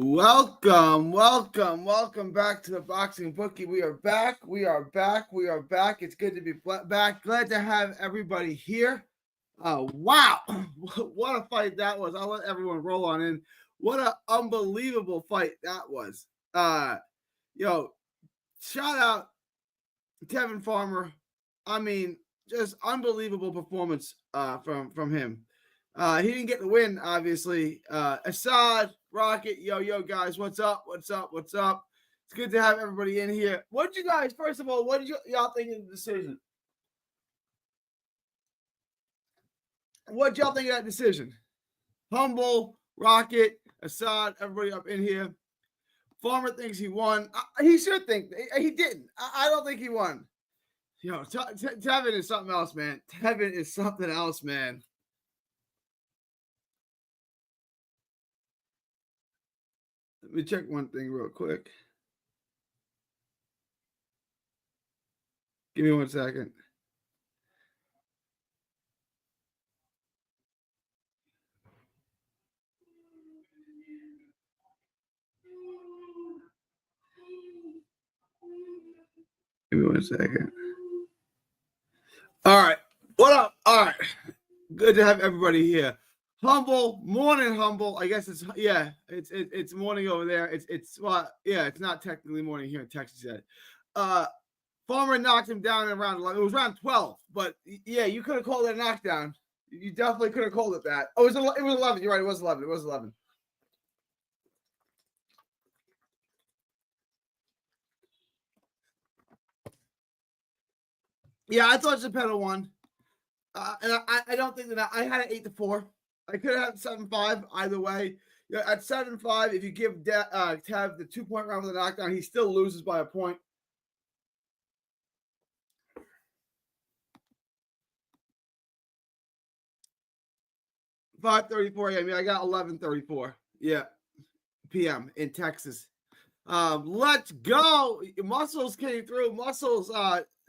Welcome back to the Boxing Bookie. We are back. It's good to be back. Glad to have everybody here. Wow, what a fight that was! I'll let everyone roll on in. What an unbelievable fight that was. Shout out Tevin Farmer. I mean, just unbelievable performance from him. He didn't get the win, obviously. Assad, Rocket, yo, guys, what's up? It's good to have everybody in here. What did you guys, first of all, what did y'all think of the decision? What y'all think of that decision? Humble, Rocket, Assad, everybody up in here. Farmer thinks he won. He should think. He didn't. I don't think he won. Tevin is something else, man. Let me check one thing real quick. Give me 1 second. Give me 1 second. All right. What up? All right. Good to have everybody here. Morning, Humble. I guess it's morning over there. It's not technically morning here in Texas yet. Farmer knocked him down in round 11. It was round 12, but yeah, you could have called it a knockdown. You definitely could have called it that. Oh, it was 11. You're right. It was 11. Yeah, I thought Zepeda won. And I don't think that I had it 8-4. I could have had 7-5 either way. At 7-5, if you give Tev the 2-point round with the knockdown, he still loses by a point. $5:34 a.m. I got 11:34. Yeah, p.m. in Texas. Let's go. Muscles came through. Muscles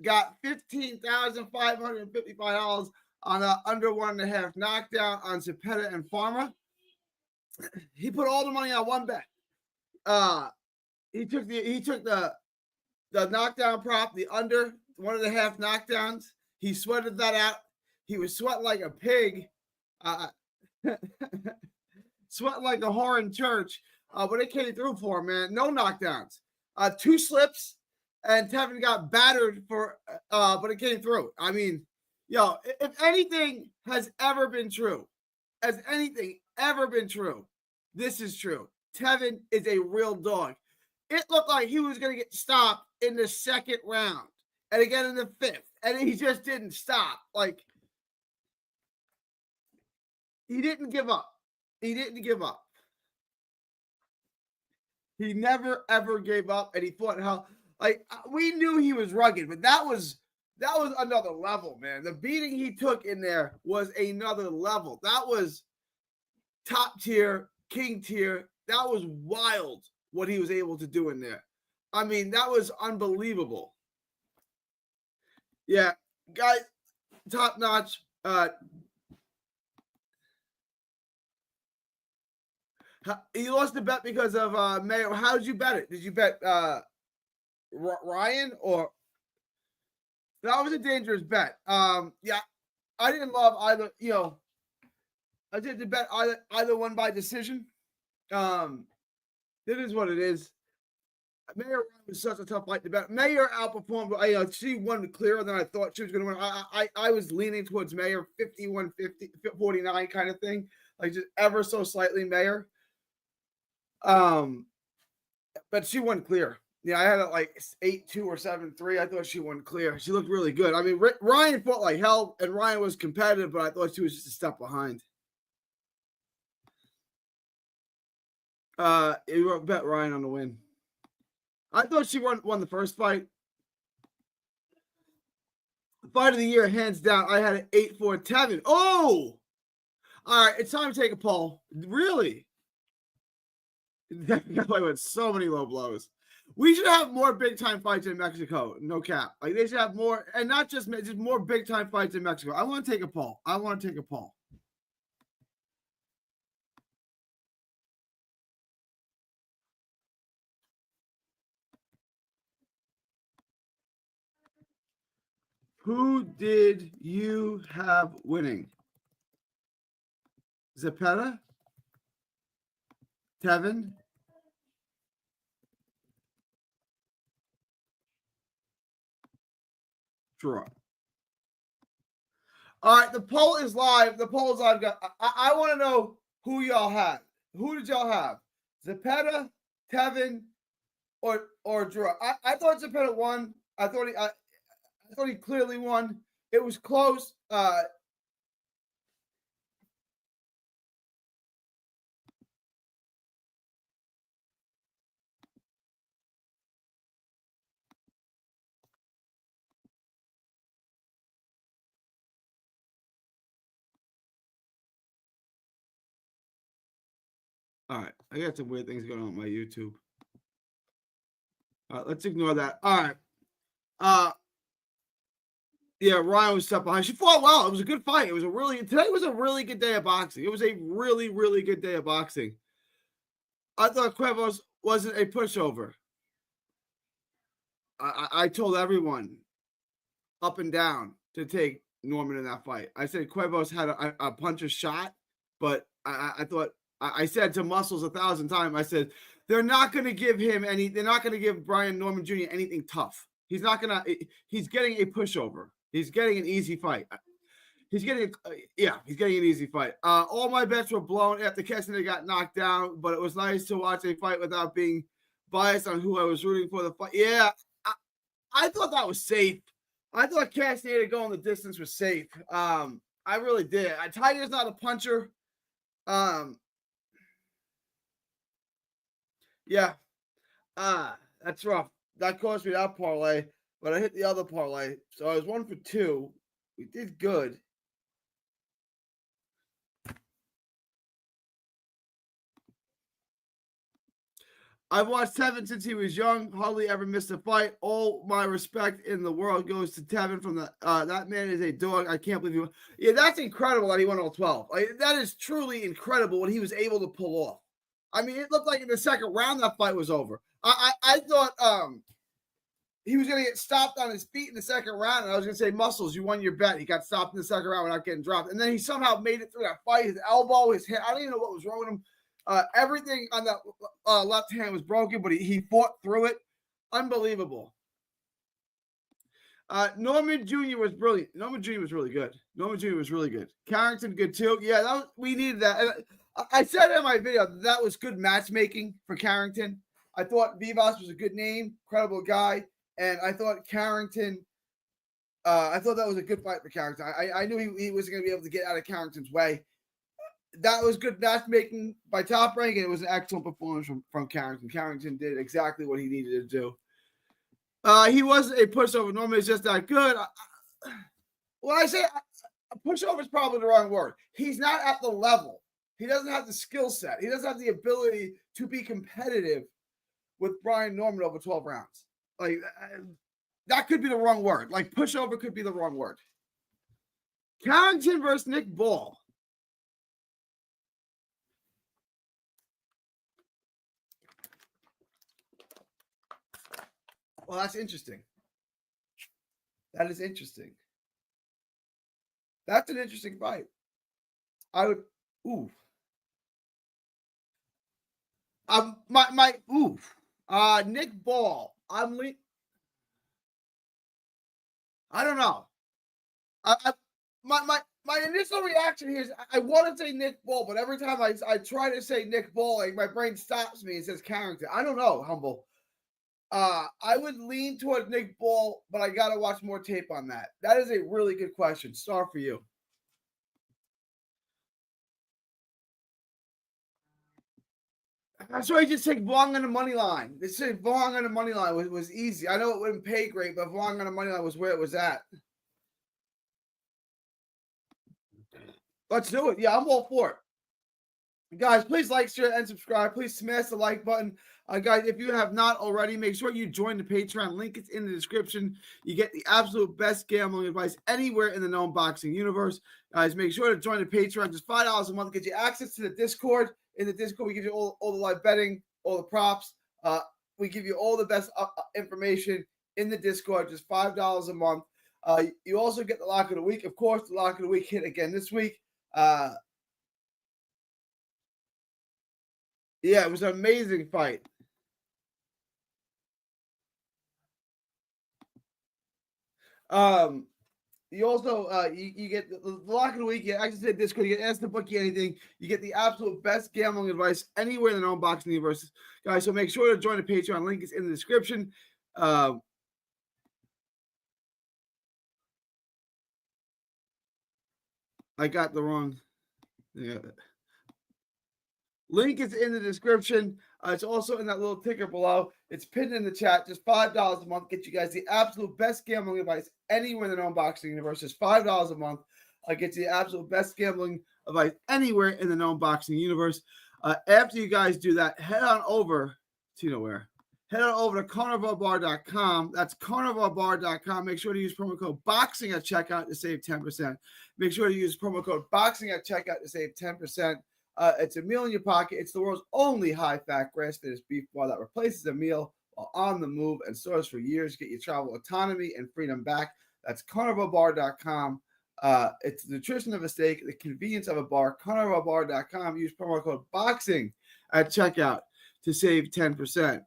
got $15,555 on an under 1.5 knockdown on Zepeda and Farmer. He put all the money on one bet. He took the knockdown prop, the under 1.5 knockdowns. He sweated that out. He was sweating like a pig. Sweating like a whore in church. But it came through for him, man. No knockdowns. 2 slips, and Tevin got battered but it came through. I mean, if anything has ever been true, this is true. Tevin is a real dog. It looked like he was going to get stopped in the 2nd round and again in the 5th, and he just didn't stop. Like, he didn't give up. He never, ever gave up, and he fought how, like, we knew he was rugged, but that was another level, man. The beating he took in there was another level. That was top tier, king tier. That was wild what he was able to do in there. I mean, that was unbelievable. Yeah, guys, top notch. He lost the bet because of Mayo. How did you bet it? Did you bet Ryan or? That was a dangerous bet. Yeah, I didn't love either. I didn't bet either one by decision. It is what it is. Mayor was such a tough fight to bet. Mayor outperformed. She won clearer than I thought she was going to win. I was leaning towards Mayor 51-49 kind of thing, like just ever so slightly Mayor. But she won clear. Yeah, I had it like 8-2 or 7-3. I thought she won clear. She looked really good. I mean, Ryan fought like hell, and Ryan was competitive, but I thought she was just a step behind. You bet Ryan on the win. I thought she won the first fight. Fight of the year, hands down. I had an 8-4 Tevin. Oh! All right, it's time to take a poll. Really? That guy went so many low blows. We should have more big time fights in Mexico. No cap. Like, they should have more, and not just more big time fights in Mexico. I want to take a poll. Who did you have winning? Zepeda? Tevin? Draw. All right, the poll is live. The poll is live. I want to know who y'all had. Who did y'all have? Zepeda, Tevin, or Drew? I thought Zepeda won. I thought he clearly won. It was close. All right, I got some weird things going on with my YouTube. All right, let's ignore that. All right. Yeah, Ryan was stuck behind. She fought well. It was a good fight. Today was a really good day of boxing. It was a really, really good day of boxing. I thought Cuevas wasn't a pushover. I told everyone up and down to take Norman in that fight. I said Cuevas had a puncher's shot, but I thought I said to Muscles 1,000 times, I said, they're not going to give Brian Norman Jr. anything tough. He's getting a pushover. He's getting an easy fight. He's getting an easy fight. All my bets were blown after Castaneda got knocked down, but it was nice to watch a fight without being biased on who I was rooting for the fight. Yeah, I thought that was safe. I thought Castaneda going the distance was safe. I really did. Tiger's not a puncher. Yeah. That's rough. That cost me that parlay, but I hit the other parlay. So I was 1 for 2. We did good. I've watched Tevin since he was young, hardly ever missed a fight. All my respect in the world goes to Tevin from that man is a dog. I can't believe he won. That's incredible that he won all 12. That is truly incredible what he was able to pull off. I mean, it looked like in the second round that fight was over. I thought he was going to get stopped on his feet in the second round, and I was going to say, Muscles, you won your bet. He got stopped in the second round without getting dropped. And then he somehow made it through that fight. His elbow, his head, I don't even know what was wrong with him. Everything on that left hand was broken, but he fought through it. Unbelievable. Norman Jr. was brilliant. Norman Jr. was really good. Carrington, good too. Yeah, we needed that. And I said in my video that was good matchmaking for Carrington. I thought Vivas was a good name, credible guy, and I thought Carrington. I thought that was a good fight for Carrington. I knew he wasn't going to be able to get out of Carrington's way. That was good matchmaking by Top Rank, and it was an excellent performance from Carrington. Carrington did exactly what he needed to do. He wasn't a pushover. Normally, it's just that good. When I say a pushover is probably the wrong word. He's not at the level. He doesn't have the skill set. He doesn't have the ability to be competitive with Brian Norman over 12 rounds. Like, that could be the wrong word. Like, pushover could be the wrong word. Carrington versus Nick Ball. Well, that's interesting. That is interesting. That's an interesting fight. I would. Ooh. Nick Ball. I don't know. My initial reaction here is I want to say Nick Ball, but every time I try to say Nick Ball, like my brain stops me and says Carrington. I don't know, Humble. I would lean toward Nick Ball, but I got to watch more tape on that. That is a really good question. Star for you. So I just take Vaughn on the money line. They said Vaughn on the money line was easy. I know it wouldn't pay great, but Vaughn on the money line was where it was at. Let's do it. Yeah, I'm all for it. Guys, please like, share, and subscribe. Please smash the like button. Guys, if you have not already, make sure you join the Patreon. Link is in the description. You get the absolute best gambling advice anywhere in the known boxing universe. Guys, make sure to join the Patreon. Just $5 a month gets you access to the Discord. In the Discord, we give you all the live betting, all the props. We give you all the best information in the Discord. Just $5 a month. You also get the lock of the week. Of course, the lock of the week hit again this week. Yeah, it was an amazing fight. You also you get the lock of the week. You actually said Discord. You get ask the bookie anything. You get the absolute best gambling advice anywhere in the known boxing universe, guys. So make sure to join the Patreon. Link is in the description. I got the wrong. Yeah. Link is in the description. It's also in that little ticker below. It's pinned in the chat. Just $5 a month. Get you guys the absolute best gambling advice anywhere in the known boxing universe. Just $5 a month. Get you the absolute best gambling advice anywhere in the known boxing universe. After you guys do that, head on over to nowhere. Head on over to carnivalbar.com. That's carnivalbar.com. Make sure to use promo code BOXING at checkout to save 10%. Make sure to use promo code BOXING at checkout to save 10%. It's a meal in your pocket. It's the world's only high-fat grass-fed beef bar that replaces a meal while on the move and stores for years. Get your travel autonomy and freedom back. That's carnivalbar.com. It's the nutrition of a steak, the convenience of a bar. Carnivalbar.com. Use promo code BOXING at checkout to save 10%.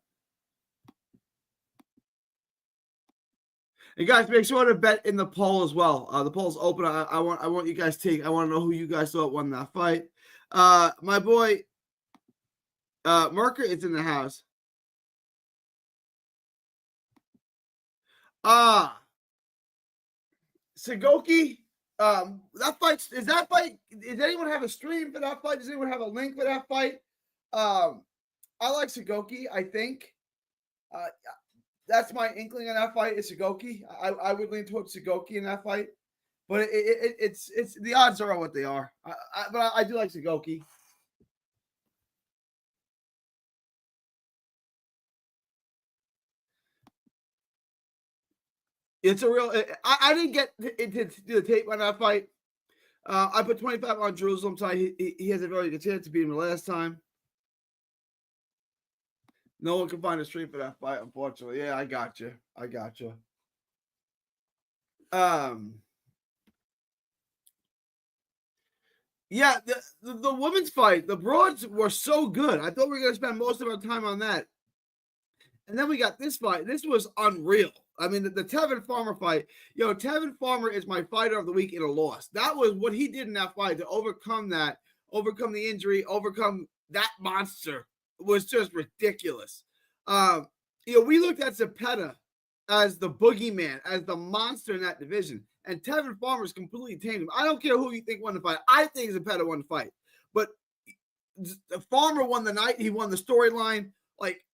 And guys, make sure to bet in the poll as well. The poll's open. I want you guys to take. I want to know who you guys thought won that fight. My boy Merker is in the house. Sagoki, that fight does anyone have a stream for that fight? Does anyone have a link for that fight? I like Sagoki, I think. That's my inkling on that fight is Sagoki. I would lean towards Sagoki in that fight. But it's the odds are what they are. But I do like Sagoki. It's a real. I didn't get to do the tape on that fight. I put 25 on Jerusalem, so he has a very good chance to beat him the last time. No one can find a stream for that fight, unfortunately. Yeah, I got you. Yeah, the women's fight, the broads were so good. I thought we were going to spend most of our time on that. And then we got this fight. This was unreal. I mean, the Tevin Farmer fight. Tevin Farmer is my fighter of the week in a loss. That was what he did in that fight to overcome the injury, overcome that monster. It was just ridiculous. We looked at Zepeda as the boogeyman, as the monster in that division. And Tevin Farmer's completely tamed him. I don't care who you think won the fight. I think Zepeda won the fight. But Farmer won the night. He won the storyline. Like,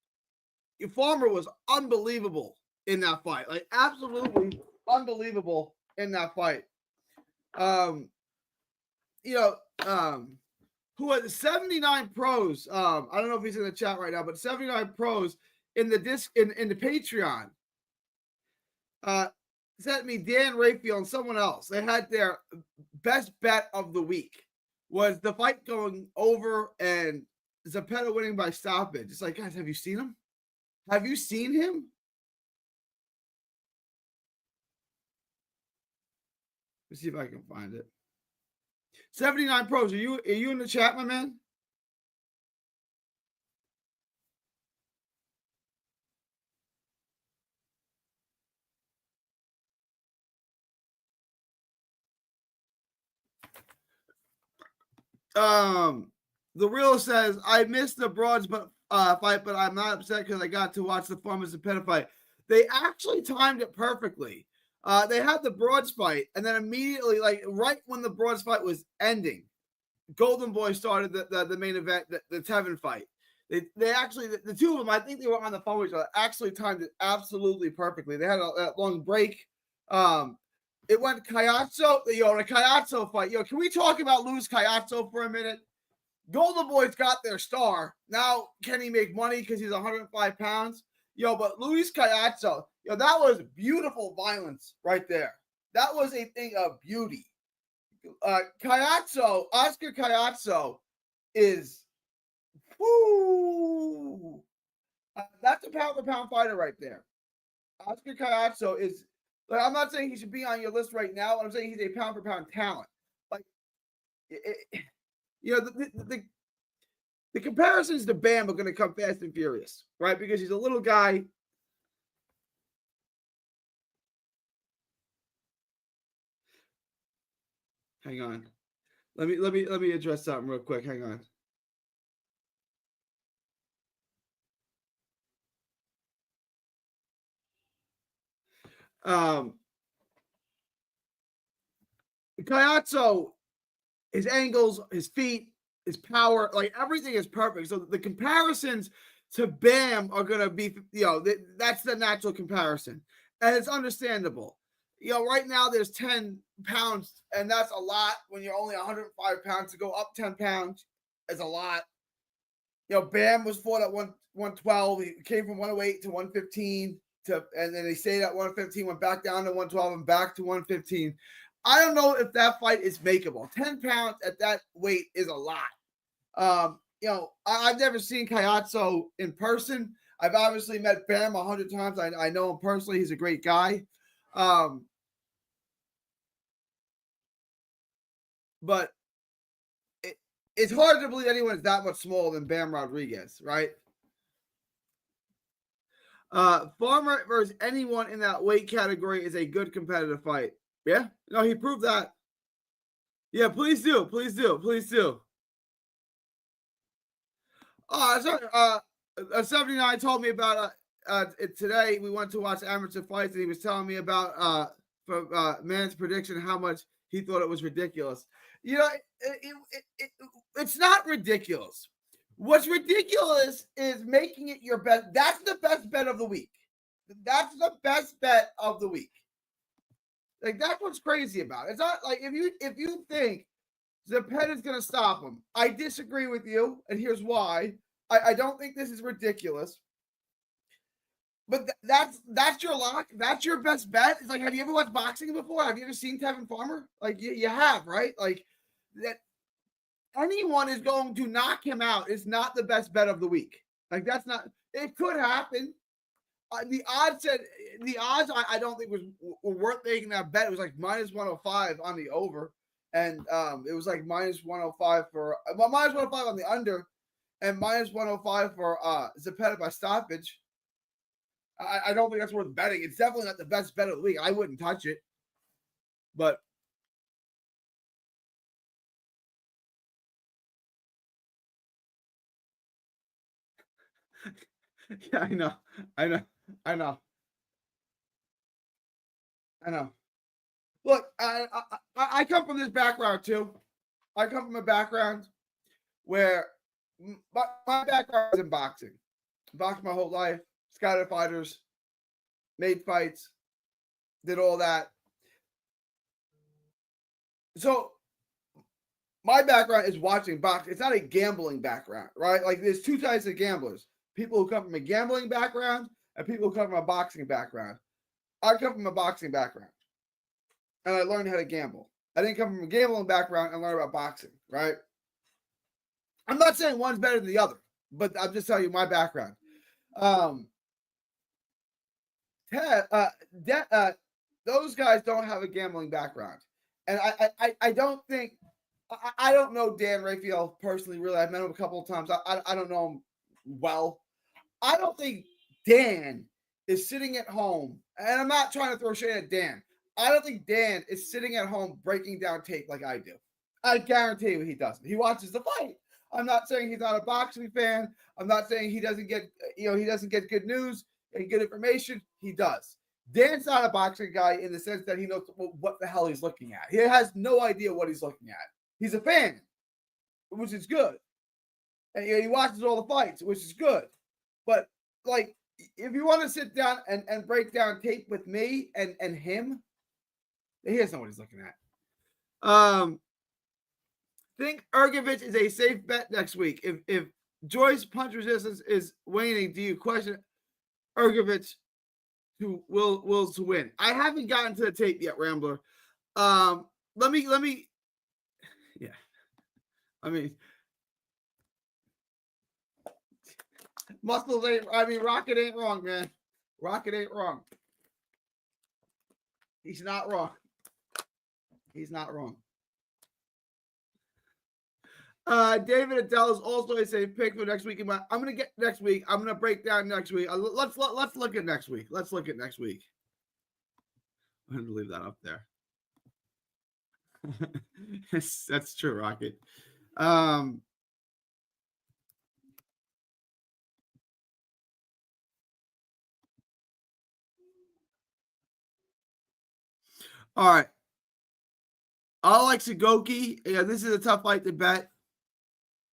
Farmer was unbelievable in that fight. Like, absolutely unbelievable in that fight. Who had 79 pros. I don't know if he's in the chat right now, but 79 pros in the Patreon. Sent me Dan Raphael and someone else. They had their best bet of the week was the fight going over and Zepeda winning by stoppage. It's like, guys, have you seen him? Have you seen him? Let's see if I can find it. 79 pros. Are you in the chat, my man? The real says I missed the broads fight, but I'm not upset because I got to watch the Farmers and Peta fight. They actually timed it perfectly. They had the broads fight, and then immediately, like right when the broads fight was ending, Golden Boy started the main event, the Tevin fight. They actually the two of them, I think they were on the phone with each other, actually timed it absolutely perfectly. They had a long break. It went Caiazzo, the Caiazzo fight. Can we talk about Luis Caiazzo for a minute? Golden Boy's got their star. Now, can he make money because he's 105 pounds? But Luis Caiazzo, that was beautiful violence right there. That was a thing of beauty. Oscar Caiazzo is, that's a pound-for-pound fighter right there. Oscar Caiazzo is Like, I'm not saying he should be on your list right now. I'm saying he's a pound for pound talent. Like, the comparisons to Bam are going to come fast and furious, right? Because he's a little guy. Hang on. Let me address something real quick. Hang on. Kayatso, his angles, his feet, his power, like everything is perfect. So the comparisons to Bam are going to be, that's the natural comparison. And it's understandable. Right now there's 10 pounds, and that's a lot when you're only 105 pounds. To go up 10 pounds is a lot. Bam was fought at 112. He came from 108 to 115, and then he stayed at 115, went back down to 112 and back to 115. I don't know if that fight is makeable. 10 pounds at that weight is a lot. I've never seen Kayatso in person. I've obviously met Bam 100 times. I know him personally. He's a great guy. But it's hard to believe anyone's that much smaller than Bam Rodriguez, right? Farmer versus anyone in that weight category is a good competitive fight. Yeah, no, he proved that. Yeah, please do. Sorry, 79 told me about it today. We went to watch amateur fights, and he was telling me about Man's prediction, how much he thought it was ridiculous. It's not ridiculous. What's ridiculous is making it your best. That's the best bet of the week. That's the best bet of the week. Like, that's what's crazy about it. It's not like if you think Zepeda is going to stop him, I disagree with you, and here's why. I don't think this is ridiculous. But that's your lock. That's your best bet. It's like, have you ever watched boxing before? Have you ever seen Tevin Farmer? Like, you have, right? Like, that anyone is going to knock him out is not the best bet of the week. Like, that's not. It could happen. The odds I don't think were worth making that bet. It was like minus 105 on the over, and it was like minus 105 for minus 105 on the under, and minus 105 for Zepeda by stoppage. I don't think that's worth betting. It's definitely not the best bet of the week. I wouldn't touch it, but yeah, I know. Look, I come from this background too. I come from a background where my background is in boxing. Boxed my whole life, scouted fighters, made fights, did all that. So my background is watching boxing. It's not a gambling background, right? Like, there's two types of gamblers: people who come from a gambling background and people who come from a boxing background. I come from a boxing background, and I learned how to gamble. I didn't come from a gambling background and learn about boxing, right? I'm not saying one's better than the other, but I'm just telling you my background. Those guys don't have a gambling background, and I don't think I don't know Dan Rafael personally. Really, I've met him a couple of times. I don't know him well. I don't think Dan is sitting at home, and I'm not trying to throw shade at Dan. I don't think Dan is sitting at home breaking down tape like I do. I guarantee you he doesn't. He watches the fight. I'm not saying he's not a boxing fan. I'm not saying he doesn't get good news and good information. He does. Dan's not a boxing guy in the sense that he knows what the hell he's looking at. He has no idea what he's looking at. He's a fan, which is good. And he watches all the fights, which is good. But, like, if you want to sit down and break down tape with me and him, he doesn't know what he's looking at. Think Ergovich is a safe bet next week. If Joyce punch resistance is waning, do you question Ergovich to wills to win? I haven't gotten to the tape yet, Rambler. Let me yeah. I mean, Rocket ain't wrong, man. Rocket ain't wrong. He's not wrong. He's not wrong. David Adele is also a safe pick for next week. I'm gonna get next week. I'm gonna break down next week. Let's look at next week. Let's look at next week. I'm gonna leave that up there. That's true, Rocket. All right. Alex Goki. Yeah, this is a tough fight to bet.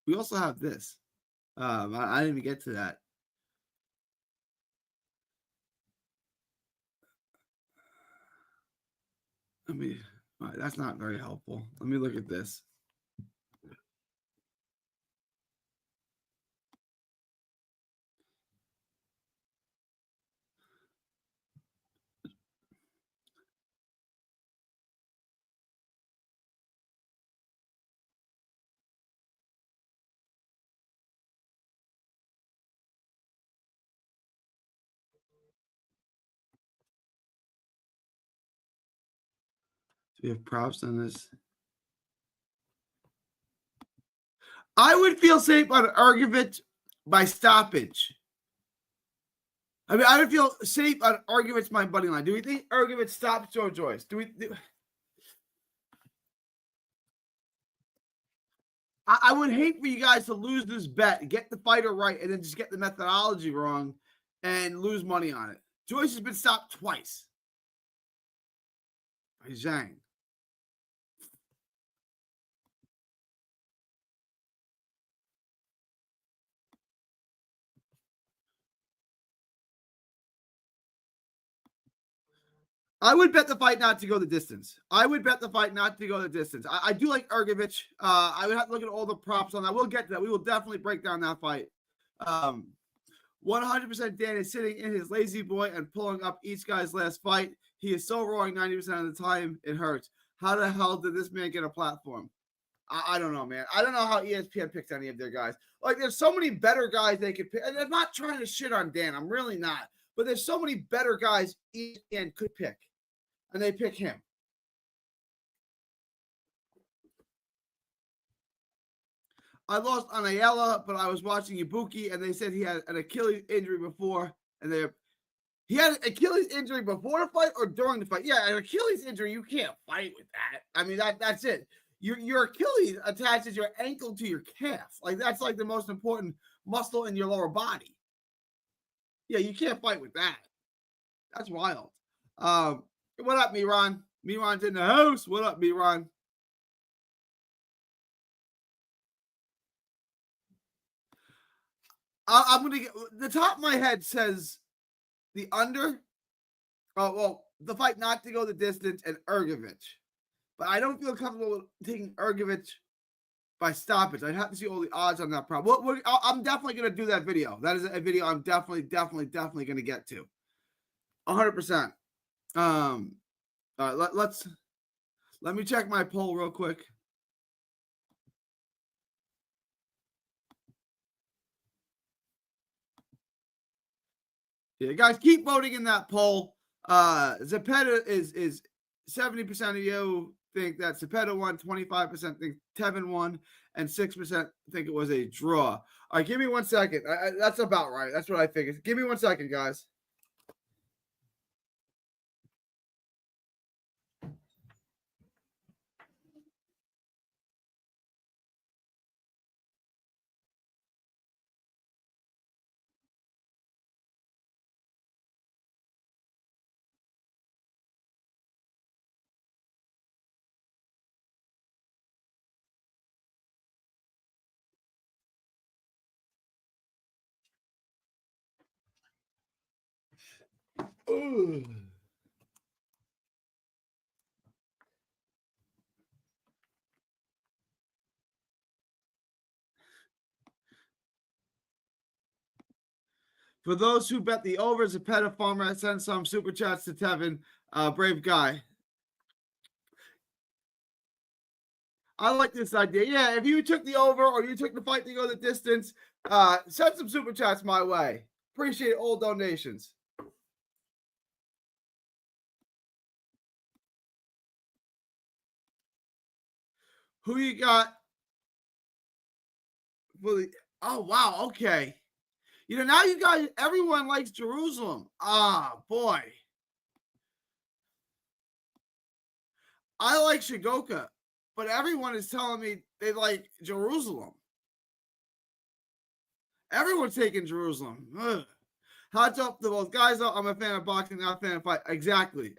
We also have this. I didn't even get to that. All right, that's not very helpful. Let me look at this. Do we have props on this? I would feel safe on Ergovich by stoppage. I mean, I would feel safe on Ergovich my buddy line. Do we think Ergovich stops Joe Joyce? I would hate for you guys to lose this bet, get the fighter right, and then just get the methodology wrong and lose money on it. Joyce has been stopped twice by Zhang. I would bet the fight not to go the distance. I would bet the fight not to go the distance. I do like Ergovich. I would have to look at all the props on that. We'll get to that. We will definitely break down that fight. 100% Dan is sitting in his lazy boy and pulling up each guy's last fight. He is so roaring 90% of the time, it hurts. How the hell did this man get a platform? I don't know, man. I don't know how ESPN picks any of their guys. Like, there's so many better guys they could pick. And I'm not trying to shit on Dan. I'm really not. But there's so many better guys ESPN could pick. And they pick him. I lost on Ayala, but I was watching Ibuki, and they said he had an Achilles injury before. And he had an Achilles injury before the fight or during the fight. Yeah, an Achilles injury, you can't fight with that. I mean, that's it. Your Achilles attaches your ankle to your calf. Like, that's like the most important muscle in your lower body. Yeah, you can't fight with that. That's wild. What up, Miran? Miran's in the house. What up, Miran? I'm going to get the top of my head says the under. Oh, well, the fight not to go the distance and Ergovich. But I don't feel comfortable with taking Ergovich by stoppage. I'd have to see all the odds on that problem. I'm definitely going to do that video. That is a video I'm definitely going to get to. 100%. Let me check my poll real quick. Yeah, guys, keep voting in that poll. Zepeda is 70% of you think that Zepeda won, 25% think Tevin won, and 6% think it was a draw. All right, give me 1 second. That's about right. That's what I figured. Give me 1 second, guys. Ooh. For those who bet the over, Zepeda Farmer send some super chats to Tevin. Brave guy. I like this idea. Yeah, if you took the over or you took the fight to go the distance, send some super chats my way. Appreciate all donations. Who you got for the? Oh wow, okay. Now you guys, everyone likes Jerusalem. Ah, boy. I like Shigoka, but everyone is telling me they like Jerusalem. Everyone's taking Jerusalem. Ugh. Hats up to both guys. Though I'm a fan of boxing, not a fan of fight. Exactly.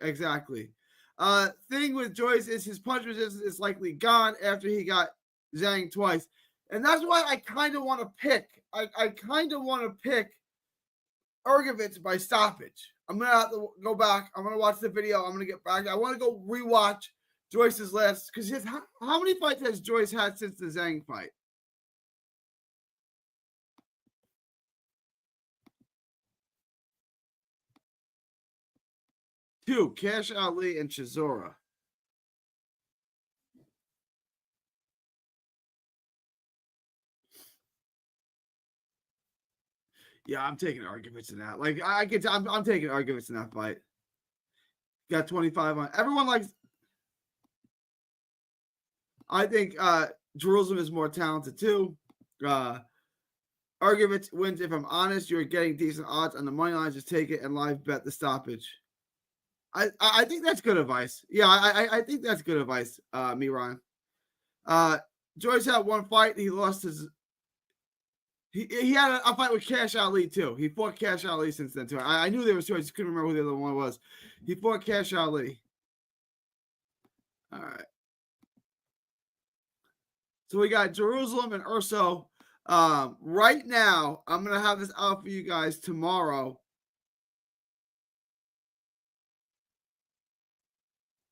Thing with Joyce is his punch resistance is likely gone after he got Zhang twice. And that's why I kind of want to pick. I kind of want to pick Ergovitz by stoppage. I'm going to have to go back. I'm going to watch the video. I'm going to get back. I want to go rewatch Joyce's last. Because how many fights has Joyce had since the Zhang fight? Two, Cash Ali and Chisora. Yeah, I'm taking arguments in that. Like I'm taking arguments in that fight. Got 25 on. Everyone likes. I think Jerusalem is more talented too. Arguments wins. If I'm honest, you're getting decent odds on the money line. Just take it and live bet the stoppage. I think that's good advice. Yeah, I think that's good advice, Miran. Joyce had one fight. He lost his. He had a fight with Cash Ali too. He fought Cash Ali since then too. I knew there was two. I just couldn't remember who the other one was. He fought Cash Ali. All right. So we got Jerusalem and Urso. Right now, I'm gonna have this out for you guys tomorrow.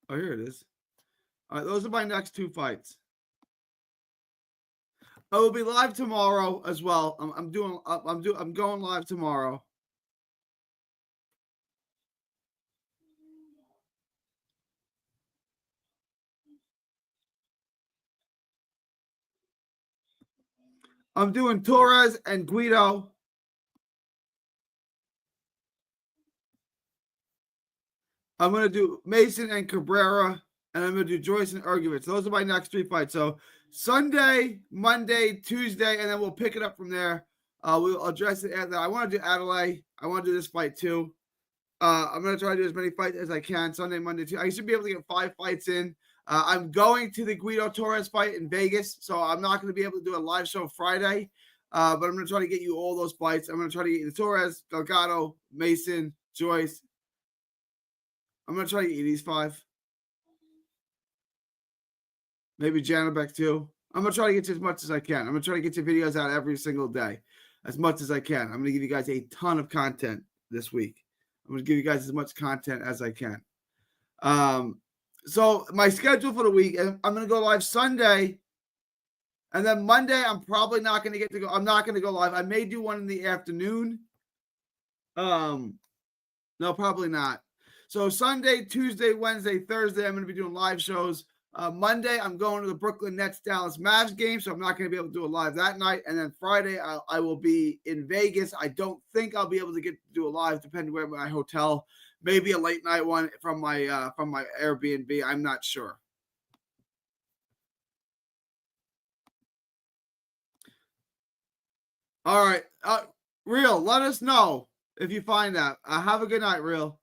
Oh, here it is. All right, those are my next two fights. I will be live tomorrow as well. I'm going live tomorrow. I'm doing Torres and Guido. I'm going to do Mason and Cabrera, and I'm going to do Joyce and Ergovitz. Those are my next three fights. So Sunday, Monday, Tuesday, and then we'll pick it up from there. We'll address it after. I want to do Adelaide. I want to do this fight too. I'm going to try to do as many fights as I can. Sunday, Monday, Tuesday. I should be able to get 5 fights in. I'm going to the Guido Torres fight in Vegas, so I'm not going to be able to do a live show Friday. But I'm going to try to get you all those fights. I'm going to try to get you the Torres, Delgado, Mason, Joyce. I'm going to try to get you these 5. Maybe Janabek too. I'm going to try to get you as much as I can. I'm going to try to get your videos out every single day as much as I can. I'm going to give you guys a ton of content this week. I'm going to give you guys as much content as I can. So my schedule for the week, I'm going to go live Sunday. And then Monday, I'm probably not going to get to go. I'm not going to go live. I may do one in the afternoon. No, probably not. So Sunday, Tuesday, Wednesday, Thursday, I'm going to be doing live shows. Monday, I'm going to the Brooklyn Nets Dallas Mavs game, so I'm not going to be able to do it live that night. And then Friday, I will be in Vegas. I don't think I'll be able to get to do a live, depending where my hotel. Maybe a late night one from my Airbnb. I'm not sure. All right, Real. Let us know if you find that. Have a good night, Real.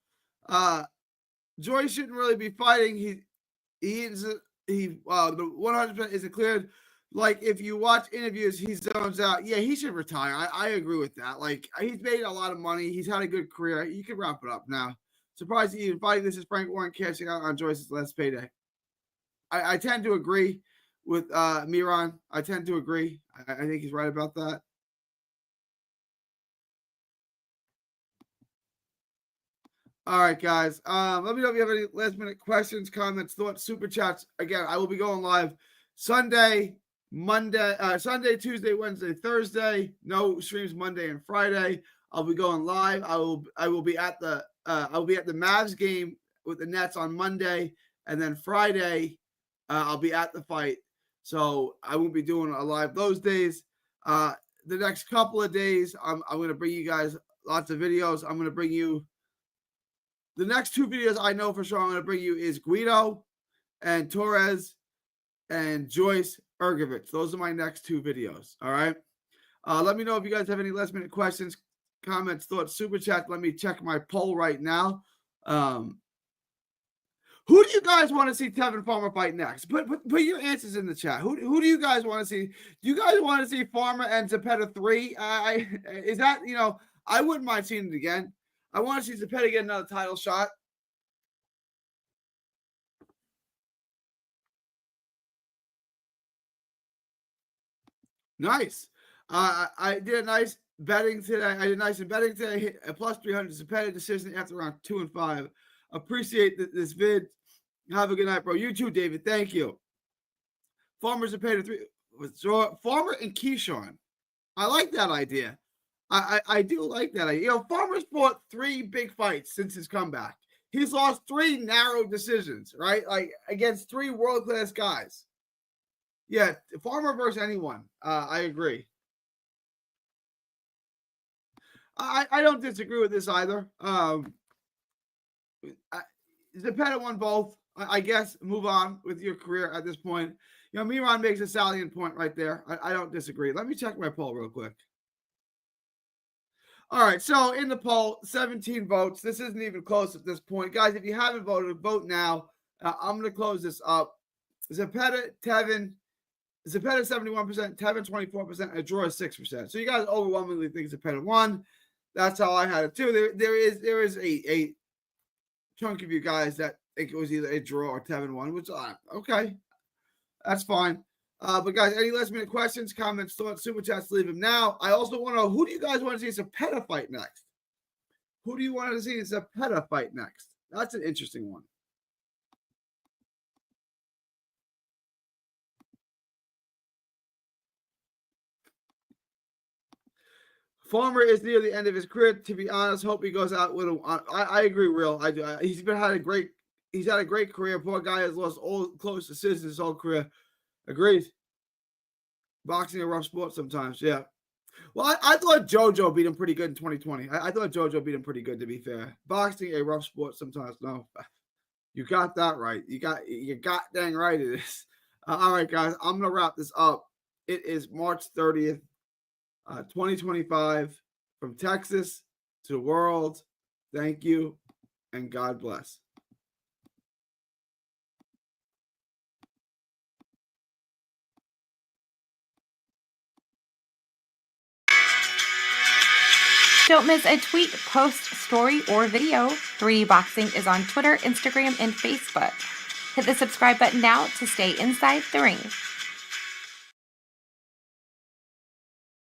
Joyce shouldn't really be fighting. The 100% isn't cleared. Like, if you watch interviews, he zones out. Yeah, he should retire. I agree with that. Like, he's made a lot of money. He's had a good career. You can wrap it up now. Surprised he even fighting. This is Frank Warren cashing out on Joyce's last payday. I tend to agree with Miran. I tend to agree. I think he's right about that. All right, guys. Let me know if you have any last minute questions, comments, thoughts, super chats. Again, I will be going live Sunday, Tuesday, Wednesday, Thursday. No streams Monday and Friday. I'll be going live. I will be at the Mavs game with the Nets on Monday, and then Friday I'll be at the fight. So I won't be doing a live those days. The next couple of days, I'm going to bring you guys lots of videos. I'm going to bring you. The next 2 videos I know for sure I'm going to bring you is Guido and Torres. and Joyce Ergovich. Those are my next 2 videos. All right. Let me know if you guys have any last minute questions, comments, thoughts, super chat. Let me check my poll right now. Who do you guys want to see Tevin Farmer fight next? Put your answers in the chat. Who do you guys want to see? Do you guys want to see Farmer and Zepeda 3? Is that, I wouldn't mind seeing it again. I want to see Zepeda get another title shot. Nice. I did a nice betting today. I did nice in betting today. Hit a plus 300 Zepeda decision after round 2 and 5. Appreciate this vid. Have a good night, bro. You too, David. Thank you. Farmer Zepeda 3. So Farmer and Keyshawn. I like that idea. I do like that idea. Farmer's fought 3 big fights since his comeback. He's lost 3 narrow decisions, right? Like against 3 world-class guys. Yeah, Farmer versus anyone. I agree. I don't disagree with this either. Zepeda won both. I guess move on with your career at this point. Miran makes a salient point right there. I don't disagree. Let me check my poll real quick. All right, so in the poll, 17 votes. This isn't even close at this point. Guys, if you haven't voted, vote now. I'm going to close this up. Zepeda, Tevin, Zepeda 71%, Tevin 24%, a draw is 6%. So you guys overwhelmingly think Zepeda won. That's how I had it too. There is a chunk of you guys that think it was either a draw or Tevin won, which okay, that's fine. But guys, any last minute questions, comments, thoughts, super chats, leave them now. I also want to know, who do you guys want to see Zepeda fight next? Who do you want to see Zepeda fight next? That's an interesting one. Farmer is near the end of his career. To be honest, hope he goes out with a. I agree, real. I do. He's had a great career. Poor guy has lost all close decisions his whole career. Agreed. Boxing a rough sport sometimes. Yeah. Well, I thought JoJo beat him pretty good in 2020. I thought JoJo beat him pretty good, to be fair. Boxing a rough sport sometimes. No, you got that right. You got dang right it is. All right, guys. I'm gonna wrap this up. It is March 30th. 2025, from Texas to the world. Thank you, and God bless. Don't miss a tweet, post, story, or video. 3D Boxing is on Twitter, Instagram, and Facebook. Hit the subscribe button now to stay inside the ring.